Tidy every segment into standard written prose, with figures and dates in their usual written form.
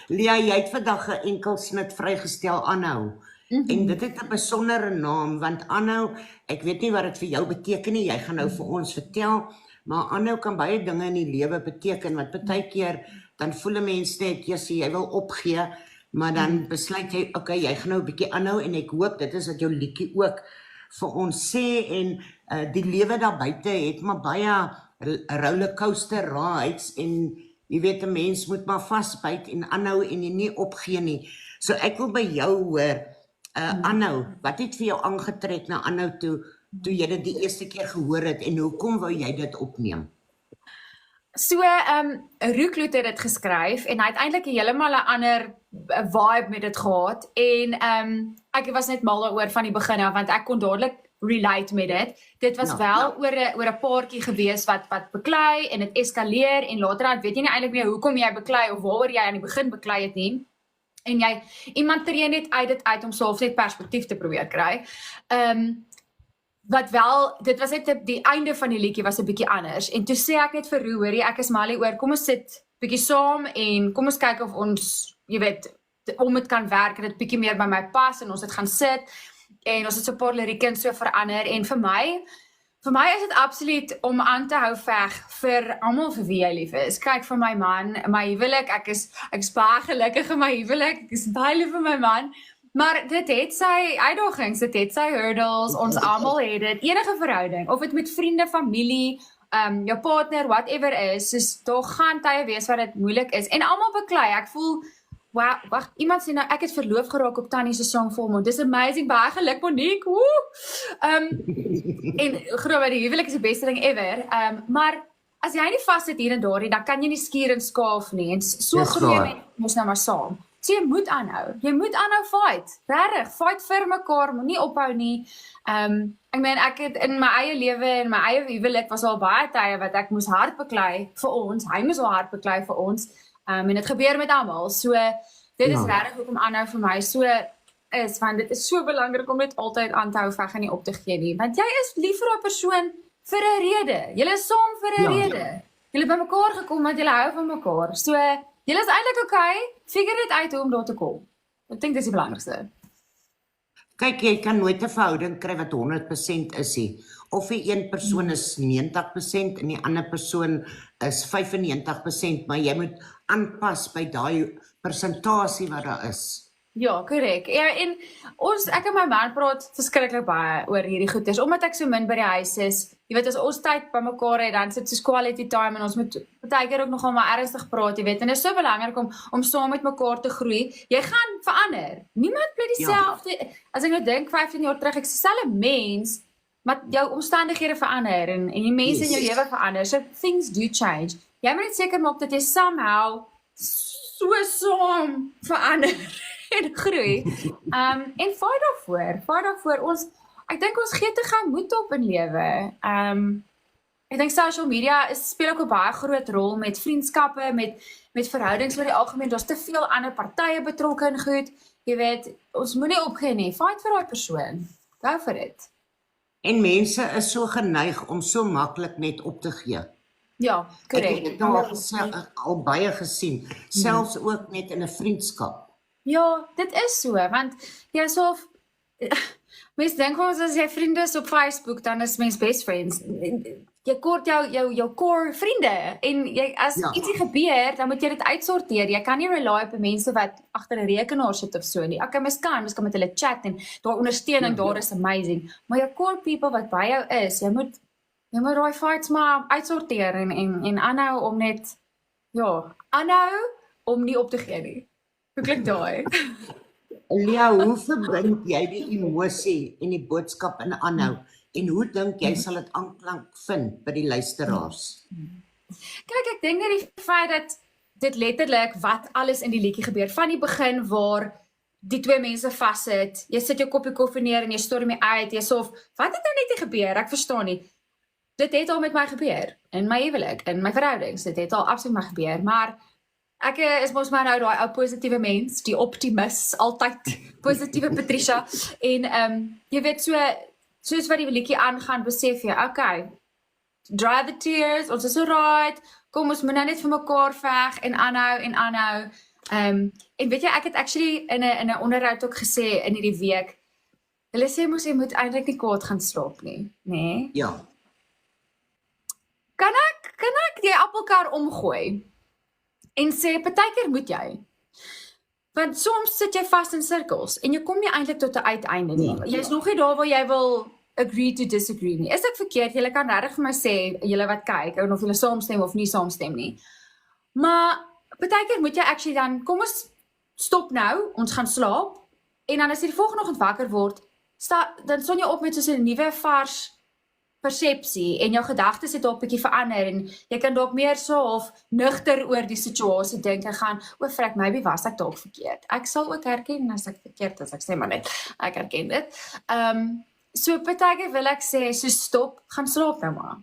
Lia, jy het vandag 'n enkelsnit vrygestel aanhou. En dit het 'n besondere naam, want aanhou, ek weet nie wat dit vir jou beteken nie, jy gaan nou vir ons vertel, maar aanhou kan baie dinge in die lewe beteken, want partykeer dan voel 'n mens net, jy wil opgee, maar dan besluit jy, okay, jy gaan nou 'n bietjie aanhou, en ek hoop dit is wat jou liedjie ook vir ons sê, en die lewe daar buite het maar baie rollercoaster rides, en jy weet, 'n mens moet maar vasbyt en aanhou en jy nie opgee nie. So ek wil by jou hoor, aanhou, wat het vir jou aangetrek na aanhou toe jy dit die eerste keer gehoor het, en hoekom wou jy dit opneem? So, Roekloot het dit geskryf, en hy het eintlik heeltemal 'n ander vibe met dit gehad, en ek was net mal daaroor van die begin af, want ek kon dadelik relate met dit. Dit was wel oor 'n paartjie gewees wat beklei, en dit eskaleer, en later aan weet jy nie eintlik meer hoekom jy beklei, of waaroor jy aan die begin beklei het nie, en iemand tree net uit dit uit om selfs net perspektief te probeer kry. Wat wel, dit was net die einde van die liedjie was 'n bietjie anders, en toe sê ek net vir Roo, hoorie, ek is mal oor, kom ons sit bietjie saam, en kom ons kyk of ons, jy weet, om dit kan werk, en dit bietjie meer by my pas, en ons het gaan sit, en ons het so 'n paar lirieke so verander, en vir my is dit absoluut om aan te hou veg vir almal vir wie jy lief is. Kyk, vir my man, my huwelik, ek is baie gelukkig in my huwelik, ek is baie lief vir my man, maar dit het sy uitdagings, dit het sy hurdles, ons almal het dit, enige verhouding, of dit met vriende, familie, jou partner, whatever is, soos daar gaan tye wees wat dit moeilik is, en almal beklei, ek voel, wow, wacht, iemand sê nou, ek het verloof geraak op Tannie se song Volmond, dis amazing, baie geluk Monique, woe! En glo die huwelik is die beste ding ever, maar as jy nie vast sit hier en daar, dan kan jy nie skier en skaaf nie, en so groei mense mos nou maar saam. So jy moet aanhou fight, regtig, fight vir mekaar, moet nie ophou nie. Ek meen, ek het in my eie lewe en my eie huwelik was al baie tye wat ek moes hard beklei vir ons, hy moes al hard beklei vir ons, en dit gebeur met almal, so dit is regtig hoekom aanhou vir my so is, want dit is so belangrik om dit altyd aan te hou, veg en nie op te gee nie, want jy is lief vir 'n persoon vir 'n rede, julle is saam vir 'n rede, julle by mekaar gekom want julle hou van mekaar, so julle is eintlik okay, figure dit uit hoe om daar te kom. Ek dink dis die belangrikste. Kyk, jy kan nooit 'n verhouding kry wat 100% is nie. Of die een persoon is 90% en die ander persoon is 95%, maar jy moet aanpas by daai persentasie wat daar is. Ja, korrek. Ja, en ek en my man praat verskriklik baie oor hierdie goeders, omdat ek so min by die huis is. Jy weet, as ons tyd by mekaar het, dan sit soos quality time, en ons moet partykeer ook nogal maar ernstig praat, jy weet, en dit is so belangrik om saam met mekaar te groei. Jy gaan verander. Niemand bly dieselfde. As ek nou dink 15 jaar terug, ek is dieselfde mens, maar jou omstandighede verander, en die mense in jou lewe verander, so things do change. Jy moet net seker maak dat jy somehow so saam verander en groei. En vaar daarvoor, ek dink ons gee te gou moed op in lewe. Ek dink social media speel ook 'n baie groot rol met vriendskappe, met verhoudings oor die algemeen, daar's te veel ander partye betrokke in goed, jy weet, ons moenie opgee nie, fight vir daai persoon, go for it. En mense is so geneig om so maklik net op te gee. Ja, korrek. Ek het dit nou al baie gesien, selfs ook net in 'n vriendskap. Ja, dit is so, want jy asof mens dink ons as jy vriende is op Facebook, dan is mens best friends. Jy kort jou core vriende, en as ietsie gebeur, dan moet jy dit uitsorteer. Jy kan nie rely op mense wat agter 'n rekenaar sit of so nie. Okay, mens kan met hulle chat, en daar ondersteuning, daar is amazing. Maar jou core people wat by jou is, jy moet daai fights maar uitsorteer, en aanhou om net, aanhou om nie op te gee nie. Hoe klink daai? Lia, hoe verbind jy die emosie en die boodskap in aanhou? En hoe dink jy sal dit aanklank vind by die luisteraars? Kyk, ek dink dat die feit dat dit letterlik wat alles in die liedjie gebeur, van die begin waar die twee mense vassit, jy sit jou koppie koffie neer en jy storm uit, jy sê, wat het nou net gebeur? Ek verstaan nie. Dit het al met my gebeur, in my huwelik, in my verhoudings, dit het al absoluut met my gebeur, maar ek is mos maar nou daai ou positiewe mens, die optimus, altyd positiewe Patricia, en jy weet, soos wat die liedjie aangaan, besef jy, okay, dry the tears, ons is alright, kom ons moet nou net vir mekaar veg, en aanhou, En weet jy, ek het actually in 'n onderhoud ook gesê in hierdie week, hulle sê mos jy moet eintlik nie kwaad gaan slaap nie, nê? Ja. Kan ek die appelkar omgooi en sê partykeer moet jy? Want soms sit jy vas in sirkels en jy kom nie eintlik tot 'n uiteinde nie. Jy's nog nie daar waar jy wil agree to disagree nie. Is ek verkeerd? Julle kan regtig vir my sê, julle wat kyk, of julle saamstem of nie saamstem nie. Maar partykeer moet jy actually dan, kom ons stop nou, ons gaan slaap, en dan as jy die volgende oggend wakker word, dan staan jy op met soos 'n nuwe vars persepsie en jou gedagtes het dalk bietjie verander en jy kan dalk meer so of nugter oor die situasie dink en gaan, o frek, maybe was ek dalk verkeerd. Ek sal ook herken as ek verkeerd is, ek sê maar net, ek herken dit. So partykeer wil ek sê, so stop, gaan slaap nou maar.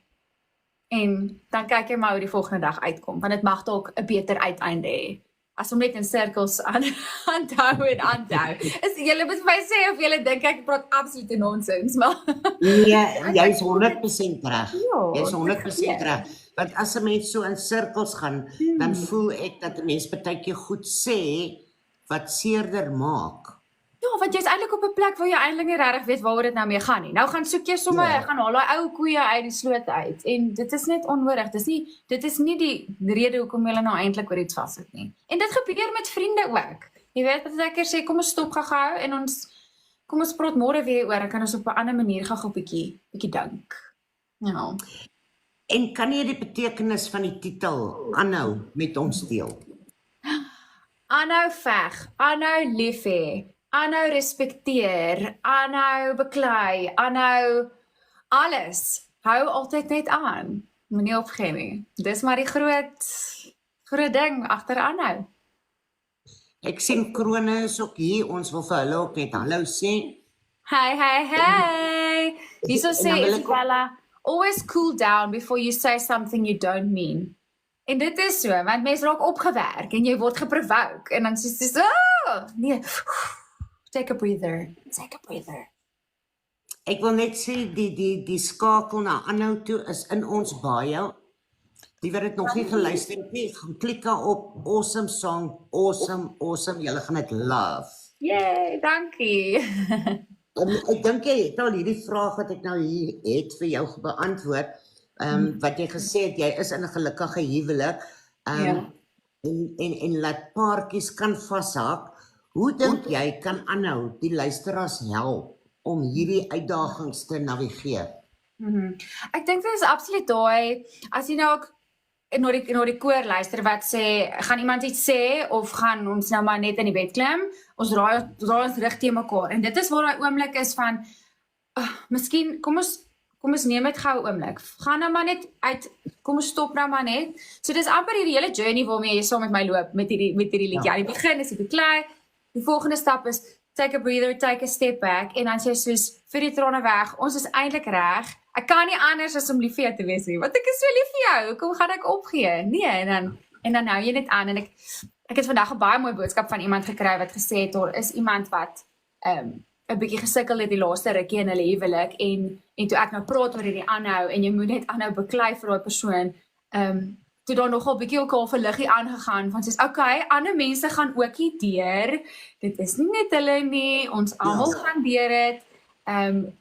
En dan kyk jy maar hoe die volgende dag uitkom, want dit mag dalk 'n beter uiteinde hê. As om net in sirkels aanhou en aanhou. Julle moet vir my sê of julle dink ek praat absolute nonsens, maar Nee, jy's 100% reg. Ja, Jy's 100% reg. Want as 'n mens so in sirkels gaan, dan voel ek dat 'n mens partykeer goed sê wat seerder maak. ja, want jy's eintlik op 'n plek waar jy eintlik nie regtig weet waaroor dit nou mee gaan nie. Nou gaan soek jy sommer, gaan haal daai ou koeie uit die sloot uit en dit is net onnodig. Dit is nie die rede hoekom jy nou eintlik oor iets vassit nie. En dit gebeur met vriende ook. Jy weet, baie keer sê kom ons stop gou en kom ons praat môre weer oor en kan ons op 'n ander manier gou bietjie dink. Ja. En kan jy die betekenis van die titel aanhou met ons deel? Aanhou veg, aanhou lief hê, aanhou respekteer, aanhou beklei, aanhou alles. Hou altyd net aan. Moenie opgee nie. Dis maar die groot ding agter aanhou. Ek sien Krone is ook hier, ons wil vir hulle ook net hallo sê. Hey. Hierso En sê dan wil ek ook- Isabella, always cool down before you say something you don't mean. En dit is so, want mense raak opgewerk en jy word geprovoke en dan sê jy, nee, take a breather. Ek wil net sê die skakel na aanhou toe is in ons bio. Die wat dit nog nie geluister het nie, gaan klik op awesome song, awesome, julle gaan dit love. Yay, dankie. En ek dink jy het al hierdie vraag wat ek nou hier het vir jou beantwoord, wat jy gesê het, jy is in 'n gelukkige huwelik, Ja. en laat paartjies kan vashak. Hoe dink jy kan aanhou die luisteraars help om hierdie uitdagings te navigeer? Ek dink dit is absoluut daai, as jy nou ook na die koor luister wat sê, gaan iemand iets sê of gaan ons nou maar net in die bed klim, ons draai ons rug teen mekaar. En dit is waar daai oomblik is van, miskien, kom ons neem dit gou 'n oomblik. Gaan nou maar net uit, kom ons stop nou maar net. So dis amper hierdie hele journey waarmee jy saam met my loop met hierdie liedjie. Aan die begin is die beklei, die volgende stap is take a breather, take a step back en dan sê jy soos vir die trane weg, ons is eintlik reg. Ek kan nie anders as om lief vir jou te wees nie, want ek is so lief vir jou, hoekom gaan ek opgee? Nee, en dan hou jy net aan en ek het vandag 'n baie mooi boodskap van iemand gekry wat gesê het, daar is iemand wat 'n bietjie gesukkel het die laaste rukkie in hulle huwelik en toe ek nou praat oor hierdie aanhou en jy moet net aanhou beklei vir daai persoon, toe daar nogal bietjie ook al 'n liggie aangegaan van soos okay, ander mense gaan ook hier deur. Dit is nie net hulle nie, ons almal gaan deur dit.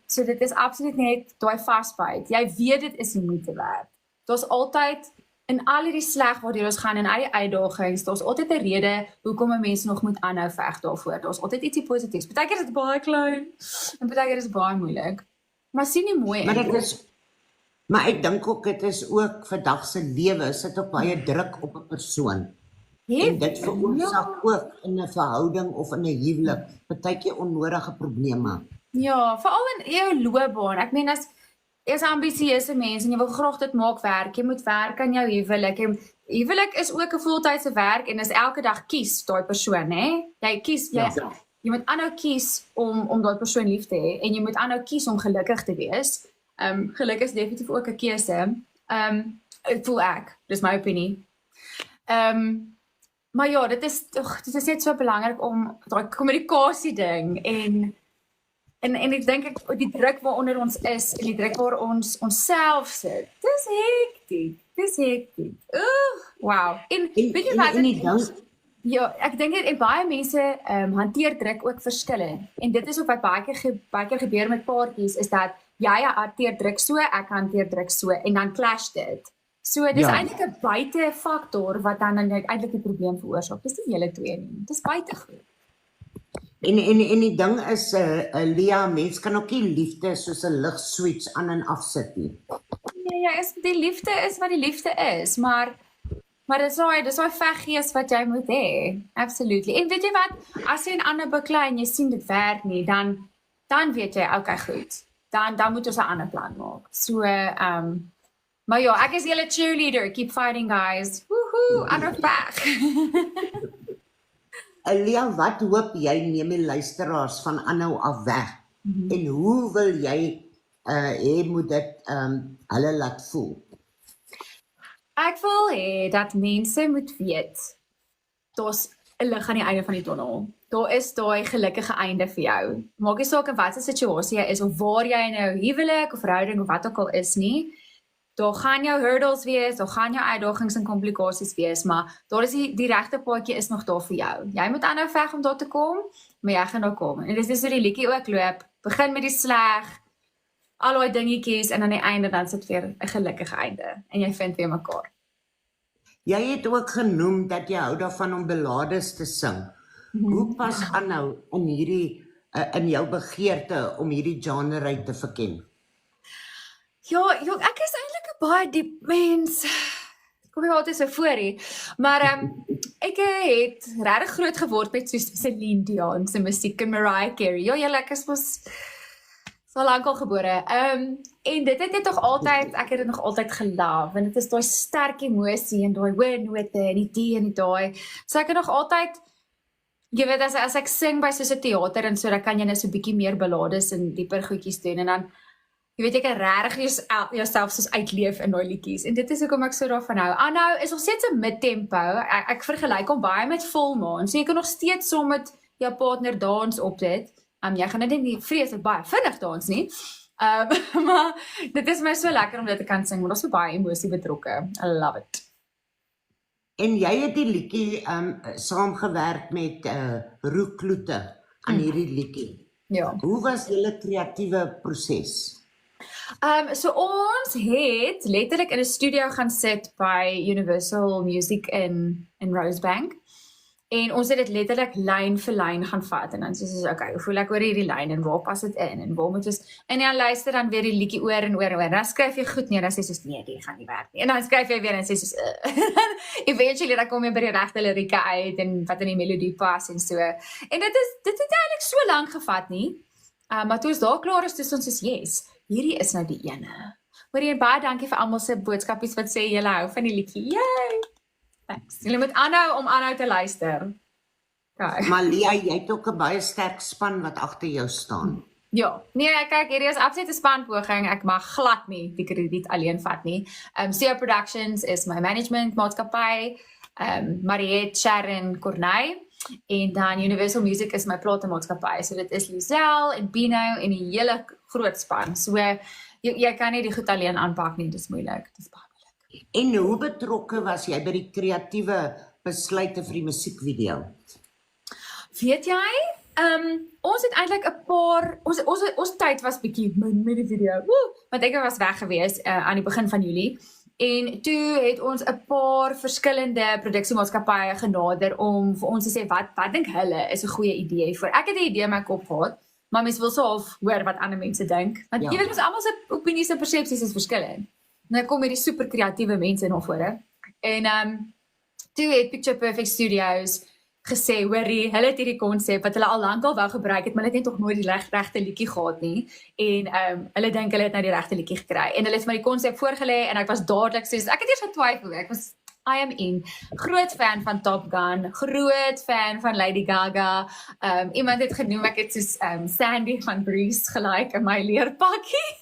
So dit is absoluut net daai vasbyt. Jy weet dit is nie moeite werd. Daar's altyd in al hierdie sleg waardeur ons gaan en al die uitdagings, daar's altyd 'n rede hoekom 'n mens nog moet aanhou veg daarvoor. Daar's altyd ietsie positiefs. Partykeer is dit baie klein en partykeer is dit baie moeilik. Maar sien nie mooi in. Maar ek dink ook dit is ook vandag se lewe sit op baie druk op 'n persoon. En dit veroorsaak ook in 'n verhouding of in 'n huwelik partykeer onnodige probleme. Ja, veral in jou loopbaan. Ek meen as jy 'n ambisieuse mens en jy wil graag dit maak werk, jy moet werk aan jou huwelik. Huwelik is ook 'n voltydse werk en is elke dag kies daai persoon, hè? Jy kies jy moet aanhou kies om daai persoon lief te hê en jy moet aanhou kies om gelukkig te wees. Geluk is definitief ook 'n keuse. Ek voel dis my opinie. Maar ja, dit is net so belangrik om daai kommunikasie ding en ek dink die druk waaronder ons is en die druk waar ons onsself sit. Dis hektiek. Wow. En weet jy wat? Ja, ek dink dit en baie mense hanteer druk ook verskillend. En dit is ook wat baie keer gebeur met paartjies is dat jy hanteer druk so, ek hanteer druk so en dan clash dit. So dis eintlik 'n buitefaktor wat dan eintlik die probleem veroorsaak. Dis nie julle twee nie. Dis buitegoed. En die ding is Lia, mens kan ook nie liefde soos 'n ligswitch aan en afsit nie. Nee, die liefde is wat die liefde is, maar dis daai veggees wat jy moet hê. Absolutely. En weet jy wat, as jy 'n ander beklei en jy sien dit werk nie, dan weet jy, okay, goed. Dan moet ons 'n ander plan maak. So, maar ja, ek is julle cheerleader. Keep fighting, guys. Woohoo, ander veg. Lia, wat hoop jy neem die luisteraars van aanhou af weg? En hoe wil jy hê moet dit hulle laat voel? Ek wil hê dat mense moet weet, daar's 'n lig aan die einde van die tonnel. Daar is daai gelukkige einde vir jou. Maak nie saak in watter situasie jy is of waar jy in 'n huwelik of verhouding of wat ook al is nie. Daar gaan jou hurdles wees, daar gaan jou uitdagings en komplikasies wees, maar daar is die regte paadjie is nog daar vir jou. Jy moet aanhou veg om daar te kom, maar jy gaan daar kom. En dis hoe die liedjie ook loop. Begin met die sleg, al daai dingetjies en aan die einde dan sit weer 'n gelukkige einde en jy vind weer mekaar. Jy het ook genoem dat jy hou daarvan om ballades te sing. Hoe pas aanhou in jou begeerte om hierdie genre te verken? Ja, ek is eintlik 'n baie diep mens. Kom jy altyd so voor hier. Maar ek het regtig groot geword met soos Celine Dion se musiek en Mariah Carey. Ja, ek is mos so lank al gebore. En dit het net nog altyd, ek het dit nog altyd geloof. Want dit is daai sterk emosie en daai hoë note en die die en die daai. So ek het nog altyd, jy weet, as ek sing by soos 'n teater en so, dan kan jy net so 'n bietjie meer ballades en dieper goedjies doen en dan jy weet, jy kan regtig jouself soos uitleef in daai liedjies. En dit is hoekom ek so daarvan hou. Aanhou is nog steeds 'n mid-tempo. Ek vergelyk hom baie met volmaan. So jy kan nog steeds saam met jou partner dans op dit. Jy gaan net nie vreeslik baie vinnig dans nie. Maar dit is my so lekker om dit te kan sing, want daar's so baie emosie betrokke. I love it. En jy het die liedjie saamgewerk met Roek Kloete aan hierdie liedjie. Ja. Hoe was julle kreatiewe proses? So ons het letterlik in 'n studio gaan sit by Universal Music in Rosebank. En ons het dit letterlik lyn vir lyn gaan vat en dan sê ons okay, hoe voel ek oor hierdie lyn en waar pas dit in en waar moet ons en dan luister dan weer die liedjie oor en oor en oor. Dan skryf jy goed neer, dan sê jy nee, dit gaan nie werk nie. En dan skryf jy weer en sê jy eventually dan kom jy by die regte lirieke uit en wat in die melodie pas en so. En dit het eintlik so lank gevat nie. Maar toe ons daar klaar is, toe ons yes, hierdie is nou die ene. Hoorie, baie dankie vir almal se boodskapies wat sê julle hou van die liedjie. Yay! Thanks. Julle moet aanhou om aanhou te luister. Okay. Maar Lia, jy het ook 'n baie sterk span wat agter jou staan. Ja, nee, kyk, hierdie is absolute spanpoging. Ek mag glad nie die krediet alleen vat nie. CEO Productions is my management maatskappy. Mariette, Sharon, Corneille. En dan Universal Music is my platemaatskappy. So dit is Lisel en Bino en 'n hele groot span. So jy kan nie die goed alleen aanpak nie, dis moeilik. Dis baie moeilik. En hoe betrokke was jy by die kreatiewe besluite vir die musiekvideo? Weet jy, ons het eintlik 'n paar ons tyd was bietjie min met die video. Want ek was weg gewees aan die begin van Julie. En toe het ons 'n paar verskillende produksiemaatskappye genader om vir ons te sê wat dink hulle is 'n goeie idee vir. Ek het 'n idee in my kop gehad, maar mense wil so half hoor wat ander mense dink. Want jy weet mos almal se opinies en persepsies is verskillend. Nou kom hierdie super kreatiewe mense na vore. En toe het Picture Perfect Studios gesê, hoorie, hulle het hierdie konsep wat hulle al lankal wou gebruik het, maar hulle het net nog nooit die regte liedjie gehad nie. En hulle dink hulle het nou die regte liedjie gekry. En hulle het my die konsep voorgelê en ek was dadelik soos ek het eers getwyfel. I am in. Groot fan van Top Gun, groot fan van Lady Gaga. Iemand het genoem ek het soos Sandy van Breeze gelyk in my leerpakkie.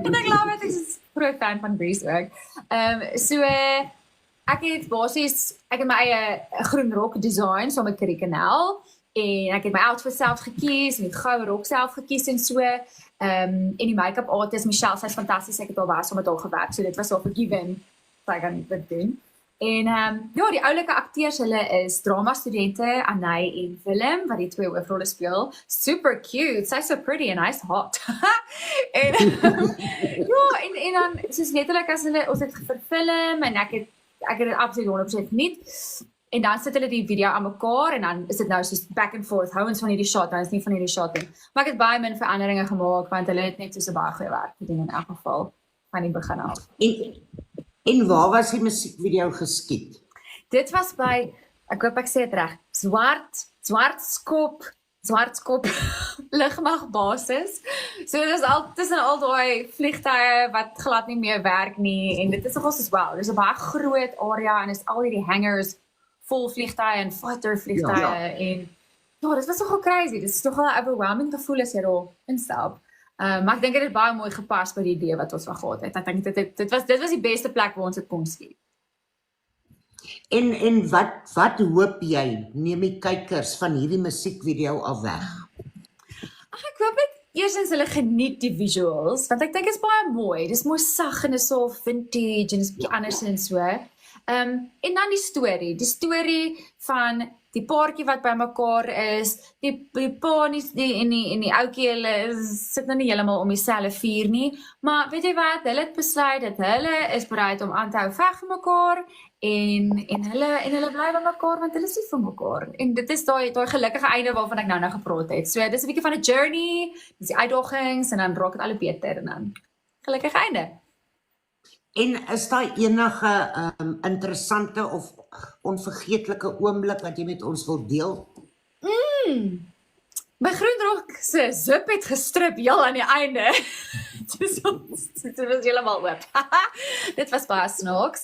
En ek glo ek is groot fan van Breeze ook. Ek het basies, ek het my eie groen rok design saam met Carrie Canal en ek het my outfit self gekies en die goue rok self gekies en so. En die make-up artist Michelle, sy's fantasties, ek het al baie saam met haar gewerk, so dit was al 'n given. Sy gaan dit doen. En ja, die oulike akteurs, hulle is dramastudente, Anay en Willem, wat die twee hoofrolle speel. Super cute, sy's so pretty and hy's hot. en ja, en dan, soos letterlik as ons het verfilm, en ek het dit absoluut 100% geniet. En dan sit hulle die video aan mekaar en dan is dit nou soos back and forth, hou ons van hierdie shot, dan is nie van hierdie shot nie. Maar ek het baie min veranderinge gemaak, want hulle het net so baie goeie werk gedoen in elk geval, van die begin af. En waar was die musiekvideo geskiet? Dit was by, ek hoop ek sê dit reg, Swartskop lugmagbasis. So dit is tussen al daai vliegtuie wat glad nie meer werk nie, en dit is nogal soos wow, dis 'n baie groot area en is al hierdie hangars vol vliegtuie en fighter vliegtuie en ja, dit was nogal crazy. Dit is nogal 'n overwhelming gevoel as jy daar instap. Maar ek dink dit het baie mooi gepas by die idee wat ons van gehad het. Ek dink dit was die beste plek waar ons dit kon skiet. En wat hoop jy neem die kykers van hierdie musiekvideo af weg? Ek hoop net eerstens hulle geniet die visuals, want ek dink dit is baie mooi. Dis mooi sag en is so vintage en is bietjie anders en so. En dan die storie van die paartjie wat by mekaar is, die pa en die ouetjie, hulle sit nou nie heeltemal om dieselfde vuur nie, maar weet jy wat, hulle het besluit dat hulle is bereid om aan te hou veg vir mekaar en hulle bly by mekaar want hulle is lief vir mekaar. En dit is daai gelukkige einde waarvan ek nou gepraat het. So dis 'n bietjie van 'n journey, dis die uitdagings en dan raak dit al beter en dan gelukkige einde. En is daar enige interessante of onvergeetlike oomblik wat jy met ons wil deel? My groenrok se zip het gestrip heel aan die einde. Dit was heeltemal oop. Dit was baie snaaks.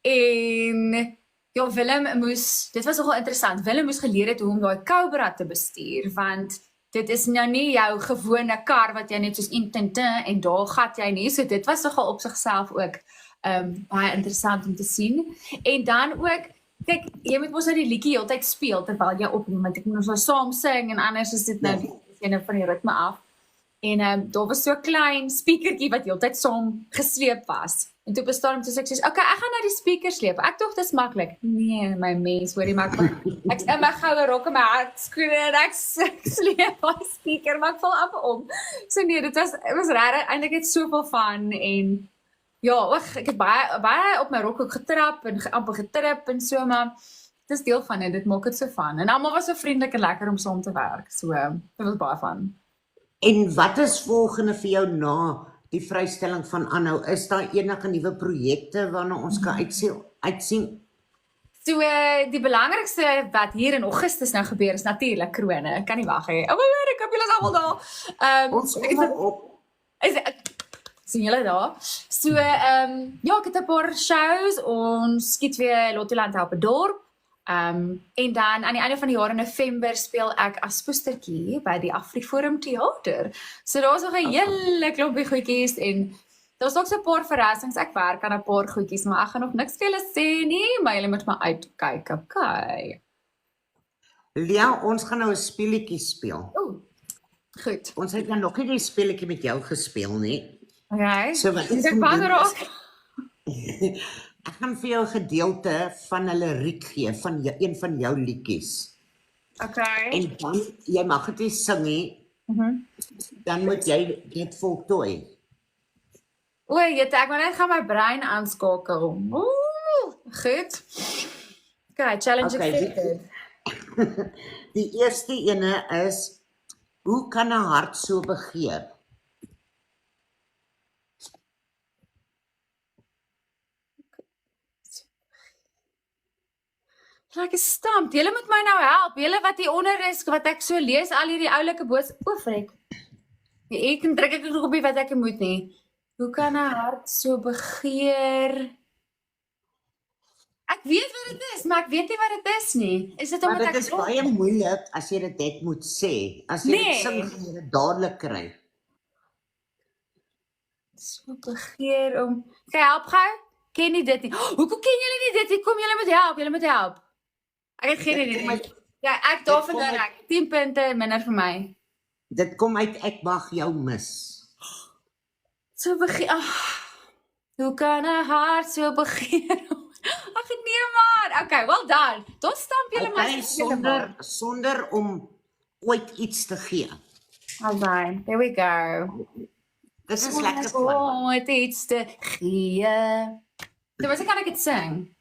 En ja, Willem dit was nogal interessant. Willem moes geleer het hoe om daai Cobra te bestuur, want dit is nou nie jou gewone kar wat jy net soos en daar gat jy nie. So dit was nogal op sigself ook baie interessant om te sien. En dan ook, kyk, jy moet mos nou die liedjie heeltyd speel terwyl jy opneem, want ek moet nou saam sing en anders is dit nou die van die ritme af. En daar was so 'n klein speakertjie wat heeltyd saam gesleep was. En toe bestaan toe sê ek soos, okay, ek gaan nou die speaker sleep. Ek dink dis maklik. Nee, my mens, hoorie, maar ek in my goue rok en my handskoene en ek sleep daai speaker, maar ek val amper om. So nee, dit was regtig eintlik net soveel van en ja, ek het baie op my rok ook getrap en amper getrip en so, maar dit is deel van dit maak dit so van. En almal was so vriendelik en lekker om saam te werk. So dit was baie van. En wat is volgende vir jou na die vrystelling van aanhou? Is daar enige nuwe projekte waarna ons kan uitsien? So die belangrikste wat hier in Augustus nou gebeur is natuurlik Krone. Ek kan nie wag nie. Oh my word, ek hoop julle is almal daar. Ons kom op. Sien julle daar? So ja, ek het 'n paar shows. Ons skiet weer Lottoland op 'n dorp. En dan aan die einde van die jaar in November speel ek as poestertjie by die Afriforum Theater. So daar's nog 'n hele klompie goedjies en daar's ook so 'n paar verrassings. Ek werk aan 'n paar goedjies, maar ek gaan nog niks vir julle sê nie, maar julle moet maar uitkyk, okay? Lia, ons gaan nou 'n speletjie speel. Goed. Ons het nou nog nie die speletjie met jou gespeel nie. Okay. So wat ek bang raak. Ek gaan vir jou 'n gedeelte van 'n liriek gee van een van jou liedjies. Okay. En dan jy mag dit nie sing nie. Dan moet jy dit voltooi. Jette, ek moet net gaan my brein aanskakel. Goed. Okay, challenge accepted. Die eerste ene is, hoe kan 'n hart so begeer? Ek is stamp. Julle moet my nou help. Julle wat hier onder is, wat ek so lees, al hierdie oulike frek. Ek druk ek nog op die wat ek moet nie. Hoe kan 'n hart so begeer? Ek weet wat dit is, maar ek weet nie wat dit is nie. Is dit omdat Maar ek dit is baie moeilik as jy dit net moet sê. As jy dit sing, gaan jy dit dadelik kry. So begeer om... Okay, help gou. Ken nie dit nie. Hoekom ken julle nie dit nie? Kom, julle moet help. Ek het geen idee nie. Ja, ek daarvan dan 10 punte minder vir my. Dit kom uit ek mag jou mis. So begeer... Hoe kan 'n hart so begeer? Ag nee man. Okay, well done. Tot stamp julle maar. Okay, sonder om ooit iets te gee. Alright, there we go. Dis is lekker van. Ooit iets te gee. Terwyl kan ek dit sing.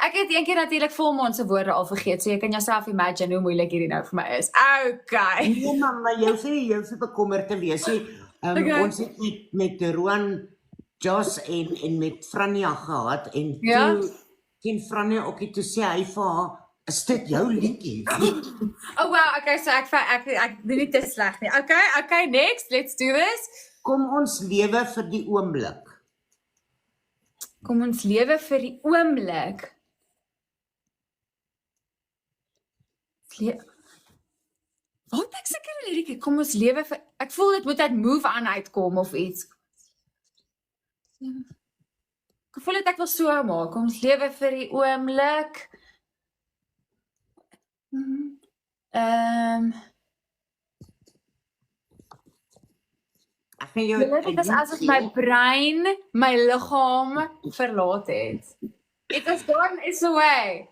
Ek het eendag natuurlik volmaan se woorde al vergeet, so jy kan jouself imagine hoe moeilik hierdie nou vir my is. Okay. Nee man, maar jy sê bekommerd te wees. Okay. Ons het met Roan, Joss en met Franja gehad en Ja? toe ken Franja ook toe sê hy vir haar, is dit jou liedjie? Oh wow, okay, so ek doen nie te sleg nie. Okay, next, let's do this. Kom ons lewe vir die oomblik. Kom ons lewe vir die oomblik. Wat ek seker 'n lirieke, kom ons lewe vir ek voel dit moet uit move aan uitkom of iets. Ek voel dit ek wil so maak. Kom ons lewe vir die oomblik. Ek gaan jou Dit is asof my brein my liggaam verlaat het. It has gone, it's away.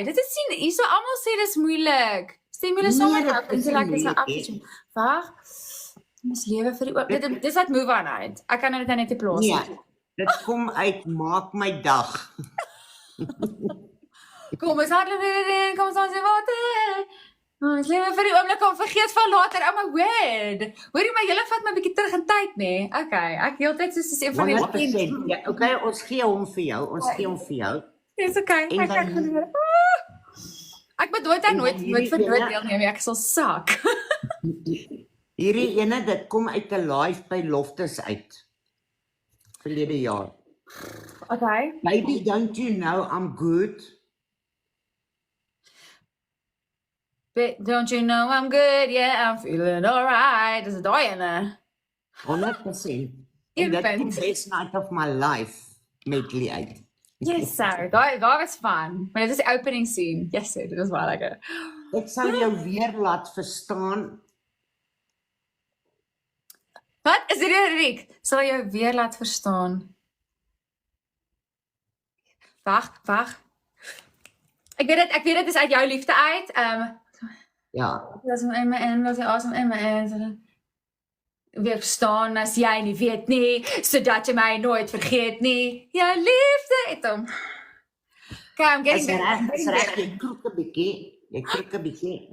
Dit is sien, hierso almal sê dis moeilik. Stem julle saam met my, dit is like is 'n moeilik, afsien. Wag. Ons lewe vir die oop. Dis wat move on uit. Ek kan dit nou net nie plaas nie. Nee, dit kom uit maak my dag. Kom ons hardloop weer in, kom ons aan se water. Ons lewe vir die oomblik om vergeet van later. Oh my word. Hoorie maar julle vat my 'n bietjie terug in tyd, nê? Okay, ek heeltyd soos een van die 100%. Ja, okay, ons gee hom vir jou. Dis okay. En Ek dan- kan doen. Ek bedoel dit nooit vir nooit deelneem, ek sal sak. Hierdie ene, dit kom uit 'n live by Loftus uit. Verlede jaar. Okay. Baby, don't you know I'm good? But don't you know I'm good? Yeah, I'm feeling alright. Dis daai ene. 100%. En dit Even. is the best night of my life medley uit. Yes, sir. Daai was fun. Maar dit is die opening scene. Yes, sir. Dit was baie lekker. Ek sal jou weer laat verstaan. Wat is dit, Riek? Sal jou weer laat verstaan. Wag. Ek weet dit is uit jou liefde uit. Ja, Was hom in my in, was hy awesome in my in. Weer verstaan as jy nie weet nie, sodat jy my nooit vergeet nie. Jou liefde het hom. Okay, I'm getting better. is reg, jy kroek 'n bietjie.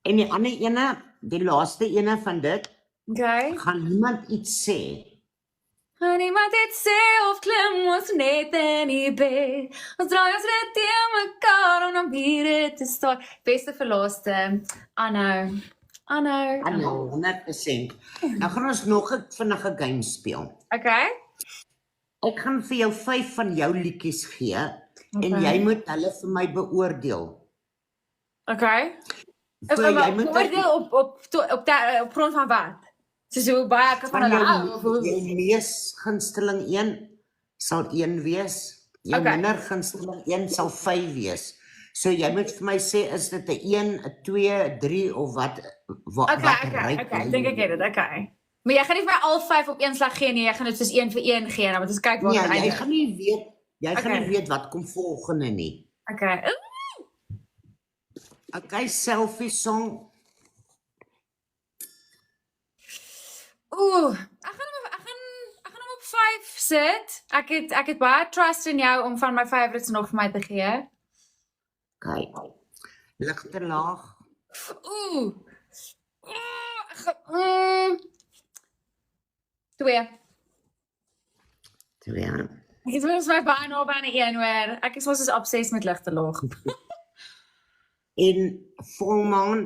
En die ander ene, die laaste ene van dit, Okay. gaan niemand iets sê. En iemand het sê of klim ons net in die bed. Ons draai ons net teen mekaar om dan hier te staan. Beste verlaaste, Anno. 100%. Nou gaan ons nog 'n vinnige game speel. Okay. Ek gaan vir jou 5 van jou liedjies gee en Okay. jy moet hulle vir my beoordeel. Okay. So jy moet Oordeel op grond van wat? Soos hoe baie ek van van hulle hou jou, of hoe? jou mees gunsteling 1 sal 1 wees. Jou Okay. minder gunsteling 1 sal 5 wees. So jy moet vir my sê, is dit 'n 1, 'n 2, 'n 3 of wat Okay. Ek dink ek het dit. Okay. Maar jy gaan nie vir my al 5 op een slag gee nie. Jy gaan dit soos 1 vir 1 gee, dan moet ons kyk waar Nee, dit jy eindig. gaan nie weet, gaan Okay. nie weet wat kom volgende nie. Okay. Okay, selfie song. Ek gaan hom op 5 sit. Ek het baie trust in jou om van my favorites nog vir my te gee. Okay. Ligte laag. Ooh. 2. 2. Ek het mos my baie naby aan 'n 1 hoor. Ek is mos so obsessed met ligte laag. En volmaan.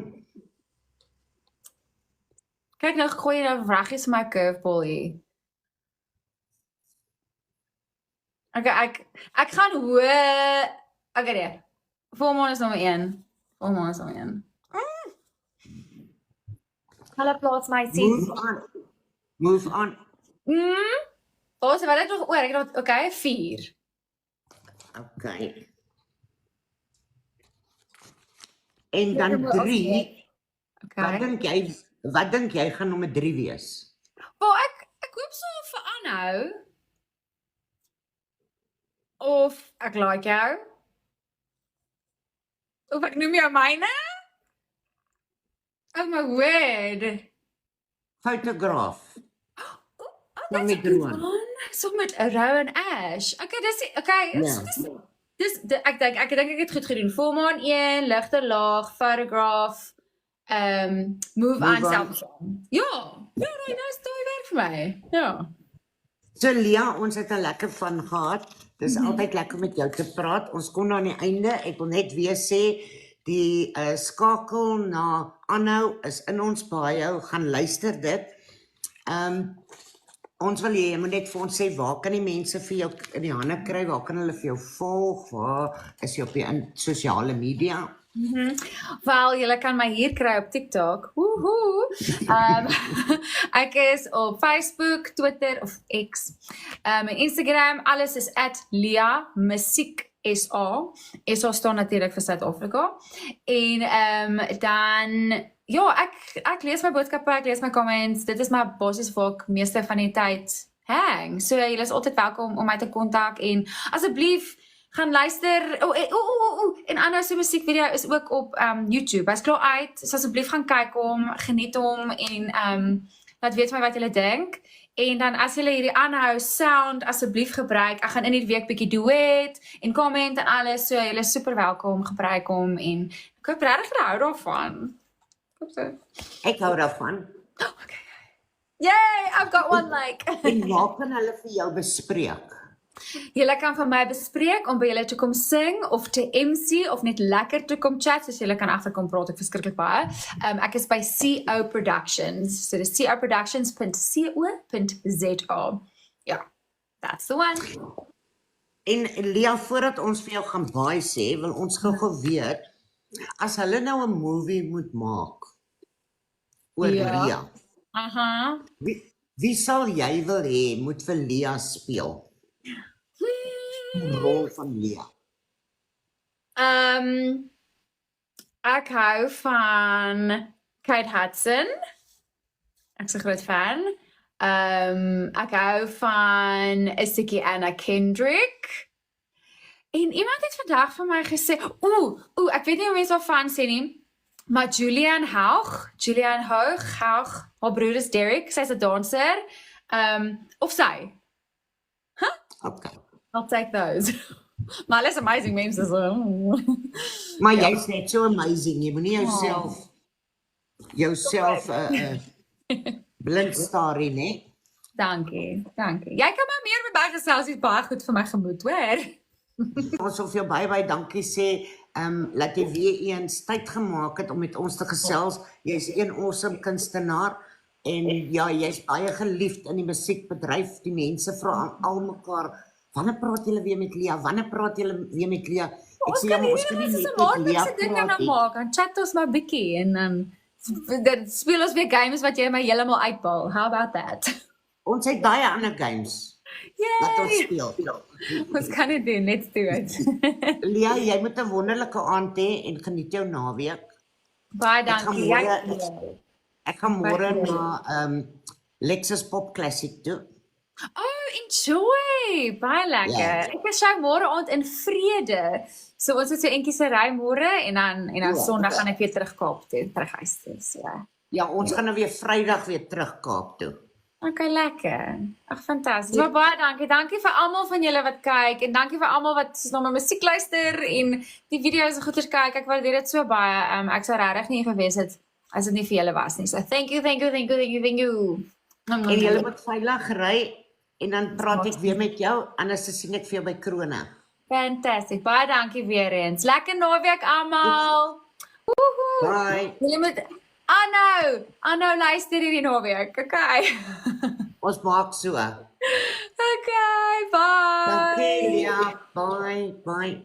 Kyk nou gooi jy nou vragies vir my curveball hier. Okay, ek gaan hoor. Okay, nee. Volmaan is nommer 1. Hulle plaas my sien. Move on. Wat het ek nog oor? Ek het okay, 4. Okay. En dan 3. Okay. Wat dink jy gaan nommer 3 wees? Wel ek hoop so vir nou? Of ek like jou? Of ek noem jou myne? Oh my word. Fotograaf. Oh, Dan that's a met good drone. one. So met Rowan Ash. Okay, Ja. ek dink ek het goed gedoen. Volmaan 1, ligte laag, photograph, move on, on. selfsong. Ja, daai werk vir my. Ja. So Lia, ons het 'n lekker van gehad. Dis altyd lekker met jou te praat. Ons kom aan die einde. Ek wil net weer sê die skakel na aanhou is in ons bio. Gaan luister dit. Ons wil jy moet net vir ons sê waar kan die mense vir jou in die hande kry? Waar kan hulle vir jou volg? Waar is jy op die sosiale media? Wel, julle kan my hier kry op TikTok. Woehoe. Ek is op Facebook, Twitter of X. Instagram, alles is @LeaMusiekSA. SA staan natuurlik vir Suid-Afrika. En dan ja, ek lees my boodskappe, ek lees my comments. Dit is my basies waar ek meeste van die tyd hang. So julle is altyd welkom om my te kontak en asseblief gaan luister. En Anna se musiekvideo is ook op YouTube. Hy's klaar uit. So asseblief gaan kyk hom, geniet hom en laat weet my wat julle dink. En dan as julle hierdie aanhou sound asseblief gebruik. Ek gaan in die week bietjie duet en comment en alles. So julle is super welkom, gebruik hom en ek hoop regtig julle hou daarvan. Ek hou daarvan. Okay. Yay, I've got one like. En waar kan hulle vir jou bespreek? Julle kan van my bespreek om by julle te kom sing of te MC of net lekker te kom chat, soos julle kan agterkom praat ek verskriklik baie. Ek is by CO Productions. So dis coproductions.co.za. Ja, that's the one. En Lia, voordat ons vir jou gaan baie sê, wil ons gou weet, as hulle nou 'n movie moet maak oor Lia, wie sal jy wil hê moet vir Lia speel? Die rol van Lia. Ek hou van Kate Hudson. Ek's 'n groot fan. Ek hou van 'n stukkie Anna Kendrick. En iemand het vandag vir my gesê, ek weet nie hoe mense daarvan sê nie, maar Julianne Hough, haar broer is Derek, sy's 'n danser. Of sy. Okay. I'll take those. Maar hulle is amazing mense so. Maar jy's net so amazing, jy moenie jouself blind staar nie. Dankie. Jy kan maar meer met my gesels, is baie goed vir my gemoed, hoor. Ons wil vir jou baie dankie sê, dat jy weer eens tyd gemaak het om met ons te gesels. Jy's 'n awesome kunstenaar en ja, jy's baie geliefd in die musiekbedryf. Die mense vra al mekaar, wanneer praat julle weer met Lia? Wanneer praat julle weer met Lia? Ek sê ja, ons kan nie net met Lia praat nie. Dan chat ons maar bietjie en dan speel ons weer games wat jy my heeltemal uitpaal. How about that? Ons het baie ander games. Laat ons speel. Ons kan dit doen, let's do it. Lia, jy moet 'n wonderlike aand hê en geniet jou naweek. Baie dankie. Ek gaan môre na Lexus Pop Classic toe. Enjoy! Baie lekker. Ja. Ek is jou môre aand in vrede. So ons het so eentjie se ry môre en dan Sondag gaan ek weer terug Kaap toe, terug huis toe. So. Ja, ons gaan nou weer Vrydag weer terug Kaap toe. Okay, lekker. Ag, fantasties. Maar baie dankie. Dankie vir almal van julle wat kyk en dankie vir almal wat soos na my musiek luister en die video's en goeders kyk. Ek waardeer dit so baie. Ek sou regtig nie gewees het as dit nie vir julle was nie. So thank you. En julle moet veilig ry en dan praat ek weer met jou, anders sien ek vir jou by Krone. Fantasties. Baie dankie weer eens. Lekker naweek almal. Bye. Julle moet aanhou luister hierdie naweek. Okay. Ons maak so. Okay, bye. Dankie, ja. Bye.